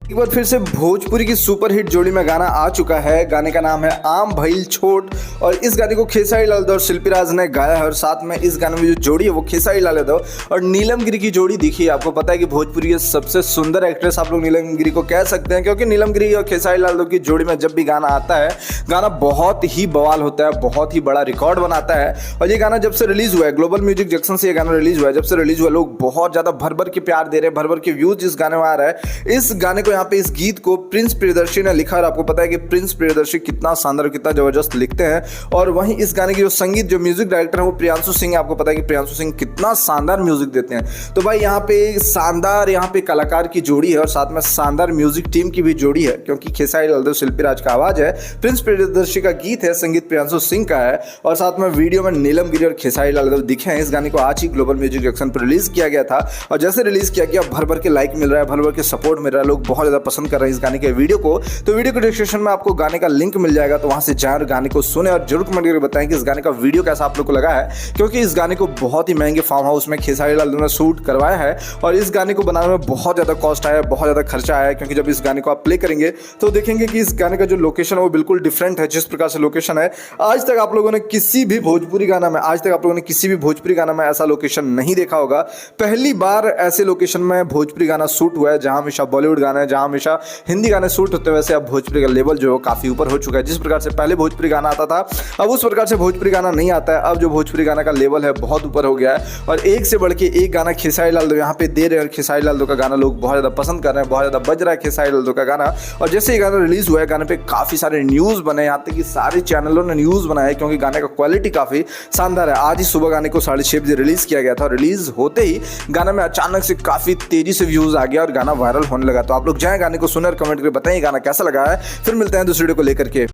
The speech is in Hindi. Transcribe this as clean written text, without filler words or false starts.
एक बार फिर से भोजपुरी की सुपरहिट जोड़ी में गाना आ चुका है। गाने का नाम है आम भइल छोट और इस गाने को खेसारी लाल यादव और शिल्पी राज ने गाया है। और साथ में इस गाने में जो जोड़ी है वो खेसारी लाल यादव और नीलम गिरी की जोड़ी दिखी है। आपको पता है कि भोजपुरी की सबसे सुंदर एक्ट्रेस आप लोग नीलम गिरी को कह सकते हैं, क्योंकि नीलम गिरी और खेसारी लाल यादव की जोड़ी में जब भी गाना आता है, गाना बहुत ही बवाल होता है, बहुत ही बड़ा रिकॉर्ड बनाता है। और ये गाना जब से रिलीज हुआ है, ग्लोबल म्यूजिक जंक्शन से ये गाना रिलीज हुआ है, जब से रिलीज हुआ लोग बहुत ज्यादा भर भर के प्यार दे रहे हैं, भर भर के व्यूज इस गाने में आ रहा है। इस गाने को यहाँ पे इस गीत को प्रिंस प्रियदर्शी ने लिखा और आपको पता है कि प्रिंस प्रियदर्शी कितना शानदार और कितना जबरदस्त लिखते हैं। और वहीं इस गाने की जो संगीत जो म्यूजिक डायरेक्टर है वो प्रियांशु सिंह है। आपको पता है कि प्रियांशु सिंह कितना शानदार म्यूजिक देते हैं। तो भाई यहाँ पे शानदार यहाँ पे कलाकार की जोड़ी है और साथ में शानदार म्यूजिक टीम की भी जोड़ी है, क्योंकि खेसारी लाल यादव शिल्पी राज का आवाज है, प्रिंस प्रियदर्शी का गीत है, संगीत प्रियांशु सिंह का है और साथ में वीडियो में नीलम गिरी और खेसारी लाल यादव दिखे हैं। इस गाने को आज ही ग्लोबल म्यूजिक जंक्शन पर रिलीज किया गया था और जैसे रिलीज किया गया भर भर के लाइक मिल रहा है, भर भर के सपोर्ट मिल रहा है, लोग बहुत ज्यादा पसंद कर रहे हैं इस गाने के वीडियो को। तो वीडियो के डिस्क्रिप्शन में आपको गाने का लिंक मिल जाएगा, तो वहां से जाएं और गाने को सुने और जरूर कमेंट करके बताएं कि इस गाने का वीडियो कैसा आप लोग को लगा है, क्योंकि इस गाने को बहुत ही महंगे फार्म हाउस में खेसारी लाल यादव ने शूट करवाया है और इस गाने को बनाने में बहुत ज्यादा कॉस्ट आया, बहुत ज्यादा खर्चा आया। क्योंकि जब इस गाने को आप प्ले करेंगे तो देखेंगे कि इस गाने का जो लोकेशन है वो बिल्कुल डिफरेंट है। जिस प्रकार से लोकेशन है, आज तक आप लोगों ने किसी भी भोजपुरी गाना में ऐसा लोकेशन नहीं देखा होगा। पहली बार ऐसे लोकेशन में भोजपुरी गाना शूट हुआ है, जहां हमेशा बॉलीवुड गाना है, जहां हमेशा हिंदी गाने शूट होते हैं, वैसे अब भोजपुरी का लेवल जो है काफी ऊपर हो चुका है। जिस प्रकार से पहले भोजपुरी गाना आता था, अब उस प्रकार से भोजपुरी गाना नहीं आता है। अब जो भोजपुरी गाना का लेवल है बहुत ऊपर हो गया है और एक से बढ़ के एक गाना खेसारी लाल यादव यहाँ पे दे रहे हैं। खेसारी लाल यादव का गाना लोग बहुत ज्यादा पसंद कर रहे हैं, बहुत ज्यादा बज रहा है खेसारी लाल यादव का गाना। और जैसे ये गाना रिलीज हुआ है, गाने पे काफी सारे न्यूज बने, यहाँ तक कि सारे चैनलों ने न्यूज बनाया, क्योंकि गाने का क्वालिटी काफी शानदार है। आज ही सुबह गाने को 6:30 बजे रिलीज किया गया था। रिलीज होते ही गाना में अचानक से काफी तेजी से व्यूज आ गया और गाना वायरल होने लगा। तो आप लोग जाएं, गाने को सुने और कमेंट करके बताएं गाना कैसा लगा है। फिर मिलते हैं दूसरे वीडियो को लेकर के।